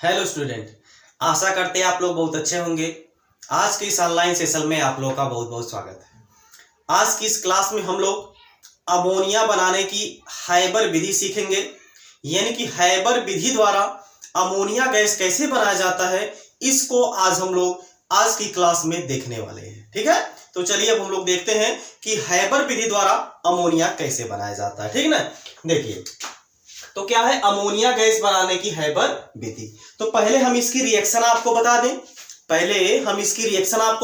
Hello student, आशा करते हैं आप लोग बहुत अच्छे होंगे। आज के इस ऑनलाइन सेशन में आप लोगों का बहुत बहुत स्वागत है। आज की इस क्लास में हम लोग अमोनिया बनाने की हैबर विधि सीखेंगे, यानी कि हैबर विधि द्वारा अमोनिया गैस कैसे बनाया जाता है, इसको आज हम लोग आज की क्लास में देखने वाले हैं। ठीक है, तो चलिए अब हम लोग देखते हैं कि हैबर विधि द्वारा अमोनिया कैसे बनाया जाता है। ठीक ना, देखिए तो क्या है अमोनिया गैस बनाने की हैबर विधि। तो पहले हम इसकी रिएक्शन आपको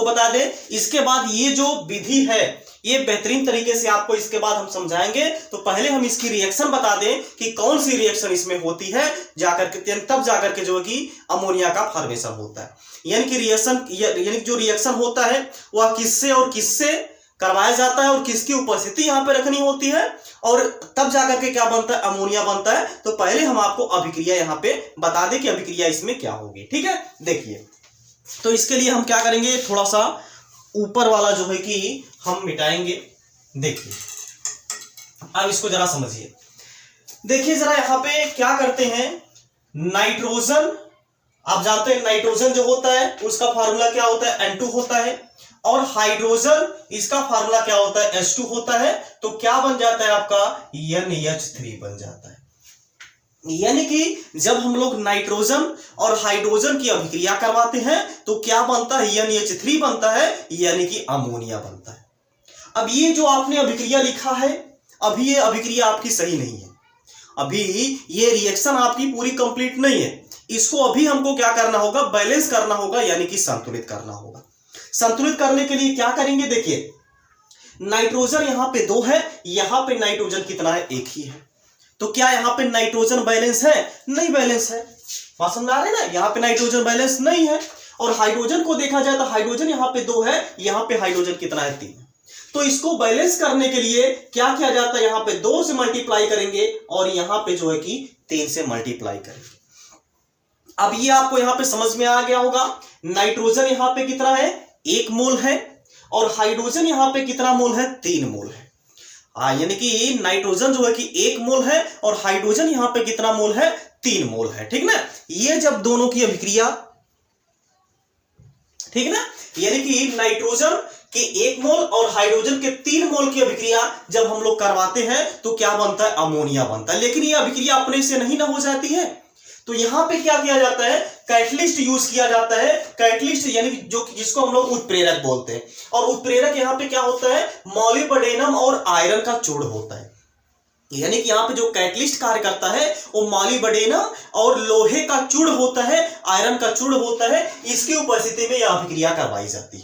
बता दें, इसके बाद ये जो विधि है ये बेहतरीन तरीके से आपको इसके बाद हम समझाएंगे। तो पहले हम इसकी रिएक्शन बता दें कि कौन सी रिएक्शन इसमें होती है, तब जाकर के जो है कि अमोनिया का फॉर्मेशन होता है। यानी कि जो रिएक्शन होता है वह किससे और किससे करवाया जाता है और किसकी उपस्थिति यहाँ पे रखनी होती है, और तब जाकर के क्या बनता है, अमोनिया बनता है। तो पहले हम आपको अभिक्रिया यहाँ पे बता दें कि अभिक्रिया इसमें क्या होगी। ठीक है, देखिए तो इसके लिए हम क्या करेंगे, थोड़ा सा ऊपर वाला जो है कि हम मिटाएंगे। देखिए अब इसको जरा समझिए। देखिए जरा यहाँ पे क्या करते हैं, नाइट्रोजन, आप जानते हैं नाइट्रोजन जो होता है उसका फार्मूला क्या होता है, N2 होता है, और हाइड्रोजन इसका फार्मूला क्या होता है, H2 होता है। तो क्या बन जाता है आपका, NH3 बन जाता है। यानी कि जब हम लोग नाइट्रोजन और हाइड्रोजन की अभिक्रिया करवाते हैं तो क्या बनता है, NH3 बनता है, यानी कि अमोनिया बनता है। अब ये जो आपने अभिक्रिया लिखा है, अभी ये अभिक्रिया आपकी सही नहीं है, अभी ये रिएक्शन आपकी पूरी कंप्लीट नहीं है। इसको अभी हमको क्या करना होगा, बैलेंस करना होगा, यानी कि संतुलित करना होगा। संतुलित करने के लिए क्या करेंगे, देखिए नाइट्रोजन यहां पे 2 है, यहां पे नाइट्रोजन कितना है, 1 ही है। तो क्या यहां पे नाइट्रोजन बैलेंस है, नहीं बैलेंस है। बात समझ आ रही है ना, यहां पे नाइट्रोजन बैलेंस नहीं है। और हाइड्रोजन को देखा जाए तो हाइड्रोजन यहां पे 2 है, यहां पे हाइड्रोजन कितना है, 3 है। तो इसको बैलेंस करने के लिए क्या किया जाता है, यहां पे 2 से मल्टीप्लाई करेंगे और यहां पे जो है कि 3 से मल्टीप्लाई करेंगे। अब ये आपको यहां पे समझ में आ गया होगा, नाइट्रोजन यहां पे कितना है, 1 मोल है, और हाइड्रोजन यहां पे कितना मोल है, 3 मोल है। यानी कि नाइट्रोजन जो है कि 1 मोल है और हाइड्रोजन यहां पे कितना मोल है, 3 मोल है। ठीक ना, ये जब दोनों की अभिक्रिया, ठीक ना, यानी कि नाइट्रोजन के 1 मोल और हाइड्रोजन के 3 मोल की अभिक्रिया जब हम लोग करवाते हैं तो क्या बनता है, अमोनिया बनता है। लेकिन ये अभिक्रिया अपने से नहीं ना हो जाती है, तो यहां पे क्या किया जाता है, कैटलिस्ट यूज किया जाता है। कैटलिस्ट यानी जिसको हम लोग उत्प्रेरक बोलते हैं, और उत्प्रेरक यहां पे क्या होता है, मॉलिब्डेनम और आयरन का चूर्ण होता है। यानी कि यहां पे जो कैटलिस्ट कार्य करता है वो मॉलिब्डेनम और लोहे का चूर्ण होता है, आयरन का चूर्ण होता है। इसकी उपस्थिति में यह अभिक्रिया करवाई जाती है।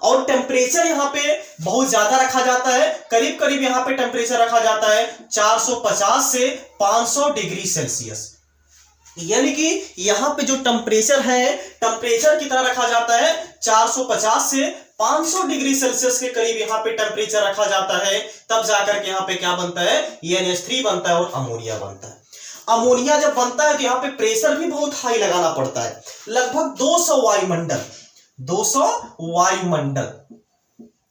और टेम्परेचर यहाँ पे बहुत ज्यादा रखा जाता है, करीब करीब यहाँ पे टेम्परेचर रखा जाता है 450 से 500 डिग्री सेल्सियस। यानी कि यहां पे जो टेम्परेचर है, टेम्परेचर कितना रखा जाता है, 450 से 500 डिग्री सेल्सियस के करीब यहां पे टेम्परेचर रखा जाता है। तब जाकर के यहां पे क्या बनता है, NH3 बनता है और अमोनिया बनता है। अमोनिया जब बनता है तो यहां पे प्रेशर भी बहुत हाई लगाना पड़ता है, लगभग 200 वायुमंडल, 200 वायुमंडल,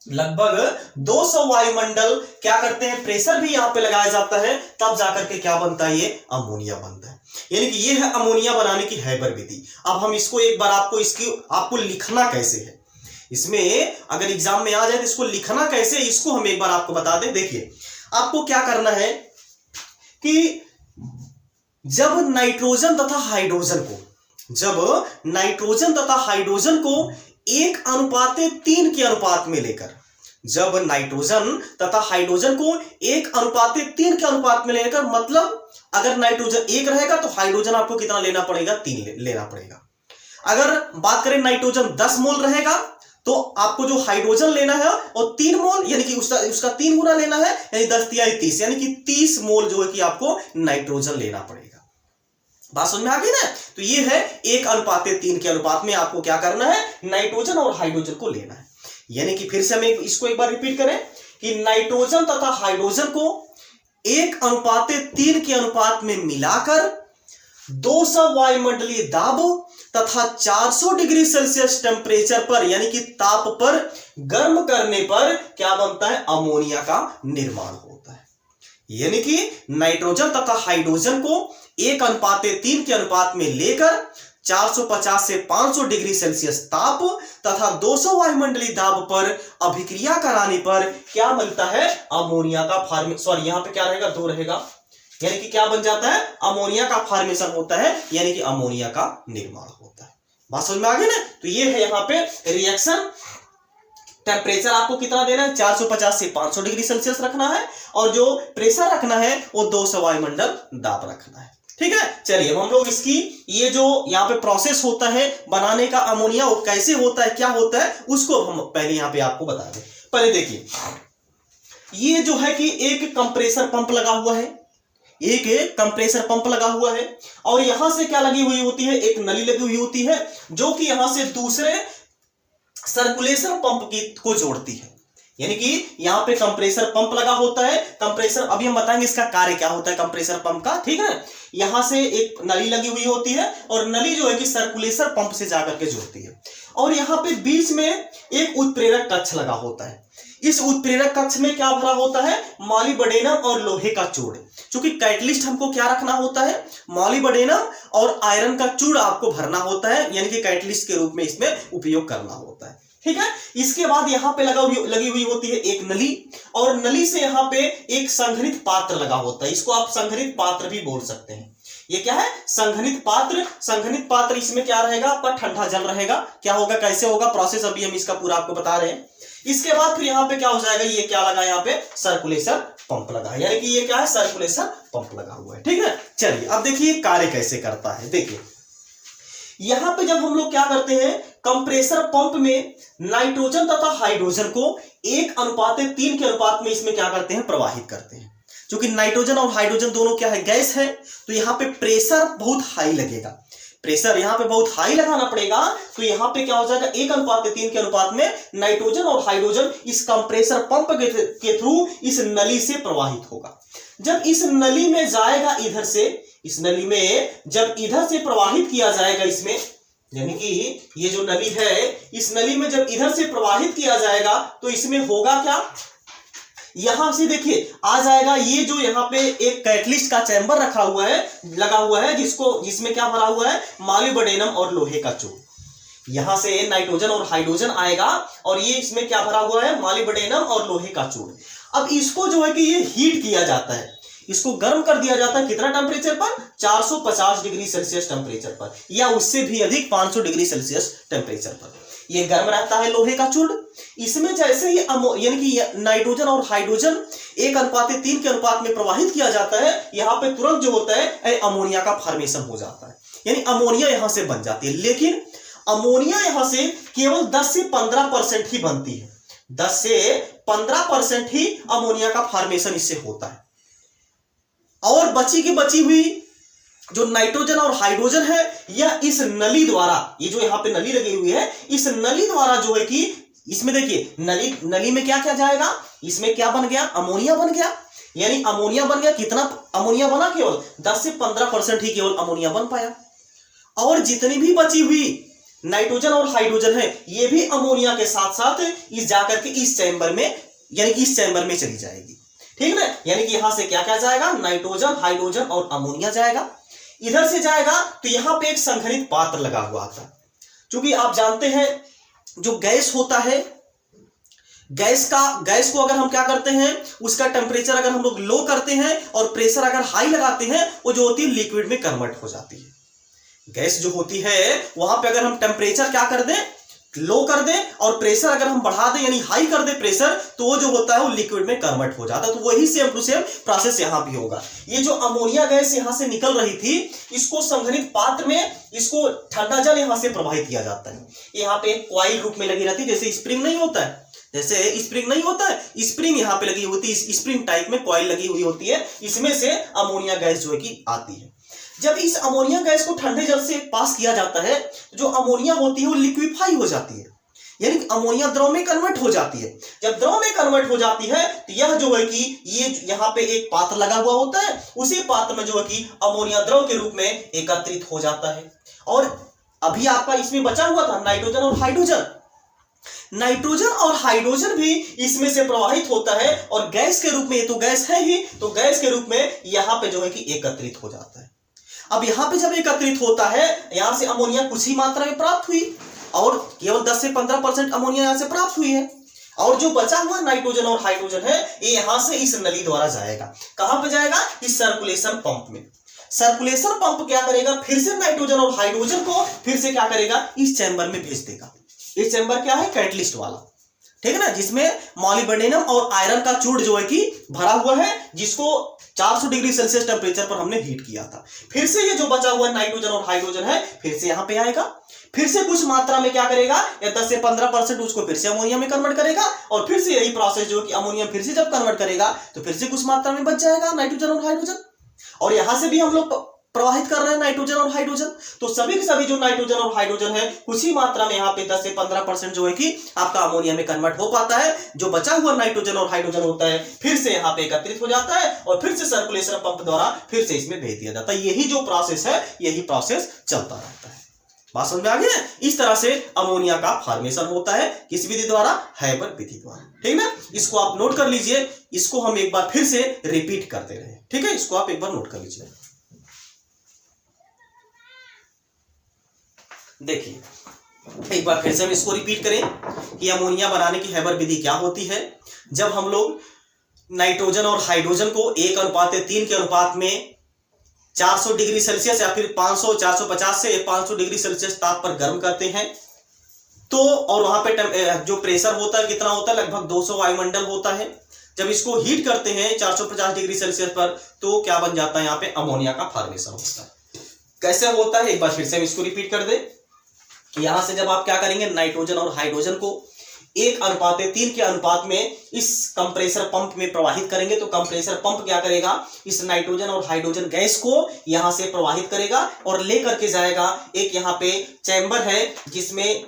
लगभग 200 वायुमंडल क्या करते हैं, प्रेशर भी यहां पे लगाया जाता है। तब जाकर के क्या बनता है, ये अमोनिया बनता है। यानी कि ये है अमोनिया बनाने की हैबर विधि। अब हम इसको एक बार आपको लिखना कैसे है, इसमें अगर एग्जाम में आ जाए तो इसको लिखना कैसे, इसको हम एक बार आपको बता दें। देखिए आपको क्या करना है कि जब नाइट्रोजन तथा हाइड्रोजन को 1:3 के अनुपात में लेकर, जब नाइट्रोजन तथा हाइड्रोजन को 1:3 के अनुपात में लेकर, मतलब अगर नाइट्रोजन 1 रहेगा तो हाइड्रोजन आपको कितना लेना पड़ेगा, 3 लेना पड़ेगा। अगर बात करें नाइट्रोजन 10 मोल रहेगा तो आपको जो हाइड्रोजन लेना है और 3 मोल, यानी कि उसका 3 गुना लेना है, यानी 10 तिया 30, यानी कि 30 मोल जो है कि आपको नाइट्रोजन लेना पड़ेगा। बात समझ में आ गई ना। तो ये है 1:3 के अनुपात में आपको क्या करना है, नाइट्रोजन और हाइड्रोजन को लेना है। यानी कि फिर से हम इसको एक बार रिपीट करें कि नाइट्रोजन तथा हाइड्रोजन को 1:3 के अनुपात में मिलाकर 200 वायुमंडलीय दाब तथा 400 डिग्री सेल्सियस टेम्परेचर पर, यानी कि ताप पर गर्म करने पर क्या बनता है, अमोनिया का निर्माण होता है। यानी कि नाइट्रोजन तथा हाइड्रोजन को 1:3 के अनुपात में लेकर 450 से 500 डिग्री सेल्सियस ताप तथा 200 वायुमंडलीय दाब पर अभिक्रिया कराने पर क्या मिलता है? अमोनिया का फॉर्मेशन, यहां पे क्या रहेगा? 2 रहेगा, यानी कि क्या बन जाता है? अमोनिया का फॉर्मेशन होता है, यानी कि अमोनिया का निर्माण होता है। बात समझ में आ गई ना? तो ये है यहाँ पे रिएक्शन। टेम्परेचर आपको कितना देना है? 450 से 500 डिग्री सेल्सियस रखना है, और जो प्रेशर रखना है वो 200 वायुमंडल दाब रखना है। ठीक है, चलिए अब हम लोग इसकी ये जो यहाँ पे प्रोसेस होता है बनाने का अमोनिया, वो कैसे होता है, क्या होता है, उसको हम पहले यहाँ पे आपको बता दें। पहले देखिए, ये जो है कि एक कंप्रेसर पंप लगा हुआ है, एक कंप्रेसर पंप लगा हुआ है, और यहां से क्या लगी हुई होती है? एक नली लगी हुई होती है, जो कि यहां से दूसरे सर्कुलेशन पंप को जोड़ती है। यानी कि यहां पे कंप्रेसर पंप लगा होता है। कंप्रेसर, अभी हम बताएंगे इसका कार्य क्या होता है कंप्रेसर पंप का। ठीक है, यहां से एक नली लगी हुई होती है, और नली जो है कि सर्कुलेशन पंप से जाकर के जोड़ती है, और यहां पे बीच में एक उत्प्रेरक कक्ष लगा होता है। इस उत्प्रेरक कक्ष में क्या भरा होता है? मॉलिब्डेनम और लोहे का चूड़। क्योंकि कैटलिस्ट हमको क्या रखना होता है? मॉलिब्डेनम और आयरन का चूड़ आपको भरना होता है, यानी कि कैटलिस्ट के रूप में इसमें उपयोग करना होता है। ठीक है, इसके बाद यहां पे लगी हुई होती है एक नली, और नली से यहां पे एक संघनित पात्र लगा होता है। इसको आप संघनित पात्र भी बोल सकते हैं। ये क्या है? संघनित पात्र। संघनित पात्र, इसमें क्या रहेगा? आपका ठंडा जल रहेगा। क्या होगा, कैसे होगा प्रोसेस, अभी हम इसका पूरा आपको बता रहे हैं। इसके बाद फिर यहाँ पे क्या हो जाएगा? ये क्या लगा? यहाँ पे सर्कुलेशन पंप लगा है, यानी कि ये क्या है? सर्कुलेशन पंप लगा हुआ है। ठीक है, चलिए अब देखिए कार्य कैसे करता है। देखिए यहां पे जब हम लोग क्या करते हैं, कंप्रेसर पंप में नाइट्रोजन तथा हाइड्रोजन को 1:3 के अनुपात में इसमें क्या करते हैं? प्रवाहित करते हैं। क्योंकि नाइट्रोजन और हाइड्रोजन दोनों क्या है? गैस है, तो यहां पे प्रेशर बहुत हाई लगेगा। प्रेशर यहां पे बहुत हाई लगाना पड़ेगा, तो यहां पे क्या हो जाएगा? 1:3 के अनुपात में नाइट्रोजन और हाइड्रोजन इस कंप्रेसर पंप के थ्रू इस नली से प्रवाहित होगा। जब इस नली में जाएगा, इधर से, इस नली में जब इधर से प्रवाहित किया जाएगा इसमें, यानी कि ये जो नली है, इस नली में जब इधर से प्रवाहित किया जाएगा तो इसमें होगा क्या? यहां से देखिए आ जाएगा, ये जो यहाँ पे एक कैटलिस्ट का चैम्बर रखा हुआ है, लगा हुआ है, जिसमें क्या भरा हुआ है? मॉलिब्डेनम और लोहे का चूड़। यहां से नाइट्रोजन और हाइड्रोजन आएगा, और ये इसमें क्या भरा हुआ है? मॉलिब्डेनम और लोहे का चूड़। अब इसको जो है कि ये हीट किया जाता है, इसको गर्म कर दिया जाता है। कितना टेम्परेचर पर? 450 डिग्री सेल्सियस टेम्परेचर पर, या उससे भी अधिक 500 डिग्री सेल्सियस टेम्परेचर पर ये गर्म रहता है लोहे का चूड़। इसमें जैसे ही यानी कि नाइट्रोजन और हाइड्रोजन 1:3 के अनुपात में प्रवाहित किया जाता है, यहां पे तुरंत जो होता है अमोनिया का फॉर्मेशन हो जाता है, यानी अमोनिया यहां से बन जाती है। लेकिन अमोनिया यहां से केवल 10 से 15% ही बनती है। 10 से 15% ही अमोनिया का फॉर्मेशन इससे होता है, और बची की बची हुई जो नाइट्रोजन और हाइड्रोजन है, यह इस नली द्वारा, ये जो यहाँ पे नली लगी हुई है, इस नली द्वारा जो है कि इसमें देखिए नली में क्या क्या जाएगा? इसमें क्या बन गया? अमोनिया बन गया। यानी अमोनिया बन गया। कितना अमोनिया बना? केवल 10 से 15% ही केवल अमोनिया बन पाया, और जितनी भी बची हुई नाइट्रोजन और हाइड्रोजन है, ये भी अमोनिया के साथ साथ इस जाकर के इस चैम्बर में, यानी कि इस चैम्बर में चली जाएगी। ठीक है, यानी कि यहां से क्या क्या जाएगा? नाइट्रोजन, हाइड्रोजन और अमोनिया जाएगा। इधर से जाएगा तो यहां पे एक संघनित पात्र लगा हुआ था। क्योंकि आप जानते हैं जो गैस होता है, गैस को अगर हम क्या करते हैं, उसका टेम्परेचर अगर हम लोग लो करते हैं और प्रेशर अगर हाई लगाते हैं, वो जो होती है लिक्विड में कन्वर्ट हो जाती है। गैस जो होती है वहां पे अगर हम टेम्परेचर क्या कर दें, लो कर दे, और प्रेशर अगर हम बढ़ा दें यानी हाई कर दे प्रेशर, तो वो जो होता है वो लिक्विड में कन्वर्ट हो जाता है। तो वही सेम टू सेम प्रोसेस यहां भी होगा। ये जो अमोनिया गैस यहां से निकल रही थी, इसको संघनित पात्र में, इसको ठंडा जल यहां से प्रवाहित किया जाता है। यहाँ पे एक कॉइल रूप में लगी रहती है, जैसे स्प्रिंग नहीं होता है, स्प्रिंग यहाँ पे लगी होती है, स्प्रिंग टाइप में कॉइल लगी हुई होती है, इसमें से अमोनिया गैस जो है कि आती है। जब इस अमोनिया गैस को ठंडे जल से पास किया जाता है, जो अमोनिया होती है वो लिक्विफाई हो जाती है, यानी कि अमोनिया द्रव में कन्वर्ट हो जाती है। जब द्रव में कन्वर्ट हो जाती है तो यह जो है कि ये यहाँ पे एक पात्र लगा हुआ होता है, उसी पात्र में जो है कि अमोनिया द्रव के रूप में एकत्रित हो जाता है। और अभी आपका इसमें बचा हुआ था नाइट्रोजन और हाइड्रोजन, नाइट्रोजन और हाइड्रोजन भी इसमें से प्रवाहित होता है, और गैस के रूप में, ये तो गैस है ही, तो गैस के रूप में यहां पे जो है कि एकत्रित हो जाता है। अब यहाँ पे जब एकत्रित होता है, यहाँ से अमोनिया कुछ ही मात्रा में प्राप्त हुई और केवल 10 से 15% अमोनिया यहाँ से प्राप्त हुई है, और जो बचा हुआ नाइट्रोजन और हाइड्रोजन है ये यहां से इस नली द्वारा जाएगा। कहां पे जाएगा? इस सर्कुलेशन पंप में। सर्कुलेशन पंप क्या करेगा? फिर से नाइट्रोजन और हाइड्रोजन को फिर से क्या करेगा? इस चैम्बर में भेज देगा। ये चैम्बर क्या है? कैटलिस्ट वाला, ठीक है ना, जिसमें मॉलिब्डेनम और आयरन का चूड़ जो है कि भरा हुआ है, जिसको 400 डिग्री सेल्सियस टेम्परेचर पर हमने हीट किया था। फिर से ये जो बचा हुआ नाइट्रोजन और हाइड्रोजन है फिर से यहां पे आएगा, फिर से कुछ मात्रा में क्या करेगा? या 10 से 15% उसको फिर से अमोनिया में कन्वर्ट करेगा, और फिर से यही प्रोसेस जो कि अमोनिया फिर से जब कन्वर्ट करेगा तो फिर से कुछ मात्रा में बच जाएगा नाइट्रोजन और हाइड्रोजन, और यहां से भी हम लोग प्रवाहित कर रहे हैं नाइट्रोजन और हाइड्रोजन। तो सभी के सभी जो नाइट्रोजन और हाइड्रोजन है कुछ ही मात्रा में यहाँ पे 10 से 15% जो है कि आपका अमोनिया में कन्वर्ट हो पाता है। जो बचा हुआ नाइट्रोजन और हाइड्रोजन होता है फिर से यहाँ पे एकत्रित हो जाता है और फिर से सर्कुलेशन पंप द्वारा फिर से इसमें भेज दिया जाता है। यही जो प्रोसेस है यही प्रोसेस चलता रहता है। बात समझ में आ गया? इस तरह से अमोनिया का फॉर्मेशन होता है। किस विधि द्वारा? हैबर विधि द्वारा, ठीक ना। इसको आप नोट कर लीजिए, इसको हम एक बार फिर से रिपीट करते रहे, ठीक है। इसको आप एक बार नोट कर लीजिए। देखिए एक बार फिर से हम इसको रिपीट करें कि अमोनिया बनाने की हैबर विधि क्या होती है। जब हम लोग नाइट्रोजन और हाइड्रोजन को 1:3 के अनुपात में 400 डिग्री सेल्सियस या फिर 450 से 500 डिग्री सेल्सियस ताप पर गर्म करते हैं तो, और वहां पे जो प्रेशर होता है कितना होता है? लगभग 200 वायुमंडल होता है। जब इसको हीट करते हैं 450 डिग्री सेल्सियस पर तो क्या बन जाता है? यहाँ पे अमोनिया का फॉर्मेशन होता है। कैसे होता है? एक बार फिर से हम इसको रिपीट कर दे कि यहां से जब आप क्या करेंगे, नाइट्रोजन और हाइड्रोजन को 1:3 के अनुपात में इस कंप्रेसर पंप में प्रवाहित करेंगे तो कंप्रेसर पंप क्या करेगा? इस नाइट्रोजन और हाइड्रोजन गैस को यहां से प्रवाहित करेगा और लेकर के जाएगा एक यहाँ पे चैम्बर है जिसमें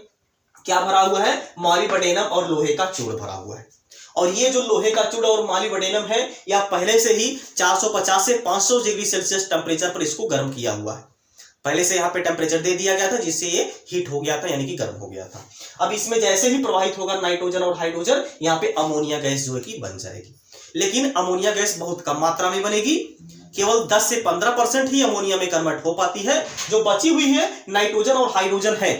क्या भरा हुआ है? मॉलिब्डेनम और लोहे का चूड़ भरा हुआ है। और ये जो लोहे का चूड़ और मॉलिब्डेनम है यह पहले से ही 450 से 500 डिग्री सेल्सियस टेम्परेचर पर इसको गर्म किया हुआ है। पहले से यहाँ पे टेम्परेचर दे दिया गया था जिससे ये हीट हो गया था, यानी कि गर्म हो गया था। अब इसमें जैसे ही प्रवाहित होगा नाइट्रोजन और हाइड्रोजन, यहाँ पे अमोनिया गैस जो है कि बन जाएगी। लेकिन अमोनिया गैस बहुत कम मात्रा में बनेगी, केवल 10 से 15% ही अमोनिया में कन्वर्ट हो पाती है। जो बची हुई है नाइट्रोजन और हाइड्रोजन है,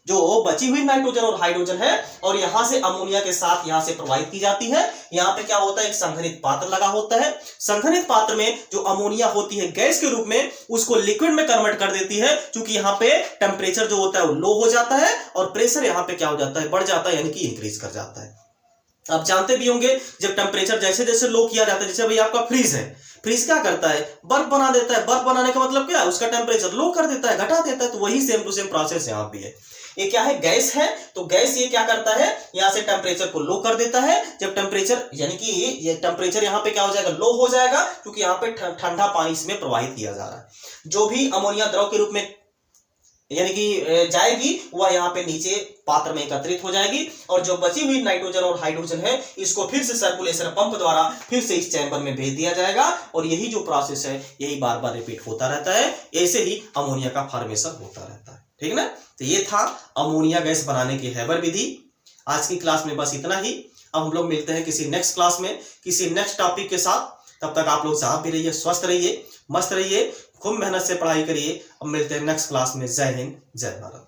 जो बची हुई नाइट्रोजन और हाइड्रोजन है और यहां से अमोनिया के साथ यहां से प्रवाहित की जाती है। यहां पे क्या होता है? एक संघनित पात्र लगा होता है। संघनित पात्र में जो अमोनिया होती है गैस के रूप में उसको लिक्विड में कन्वर्ट कर देती है, क्योंकि यहाँ पे टेम्परेचर जो होता है वो लो हो जाता है और प्रेशर यहाँ पे क्या हो जाता है? बढ़ जाता है, यानी कि इंक्रीज कर जाता है। आप जानते भी होंगे जब टेम्परेचर जैसे जैसे लो किया जाता है, जैसे भाई आपका फ्रीज है, फ्रीज क्या करता है? बर्फ बना देता है। बर्फ बनाने का मतलब क्या है? उसका टेम्परेचर लो कर देता है, घटा देता है। तो वही सेम टू सेम प्रोसेस यहाँ भी है। ये क्या है? गैस है। तो गैस ये क्या करता है? यहाँ से टेम्परेचर को लो कर देता है। जब टेम्परेचर यानी कि ये टेम्परेचर यहाँ पे क्या हो जाएगा? लो हो जाएगा, क्योंकि यहाँ पे ठंडा पानी इसमें प्रवाहित किया जा रहा है। जो भी अमोनिया द्रव के रूप में यानी कि जाएगी वह यहाँ पे नीचे पात्र में एकत्रित हो जाएगी, और जो बची हुई नाइट्रोजन और हाइड्रोजन है इसको फिर से सर्कुलेशन पंप द्वारा फिर से इस चैम्बर में भेज दिया जाएगा। और यही जो प्रोसेस है यही बार बार रिपीट होता रहता है। ऐसे ही अमोनिया का फॉर्मेशन होता रहता है, ठीक है ना। तो ये था अमोनिया गैस बनाने की हैबर विधि। आज की क्लास में बस इतना ही। अब हम लोग मिलते हैं किसी नेक्स्ट क्लास में किसी नेक्स्ट टॉपिक के साथ। तब तक आप लोग साथ भी रहिए, स्वस्थ रहिए, मस्त रहिए, खूब मेहनत से पढ़ाई करिए। अब मिलते हैं नेक्स्ट क्लास में। जय हिंद, जय भारत।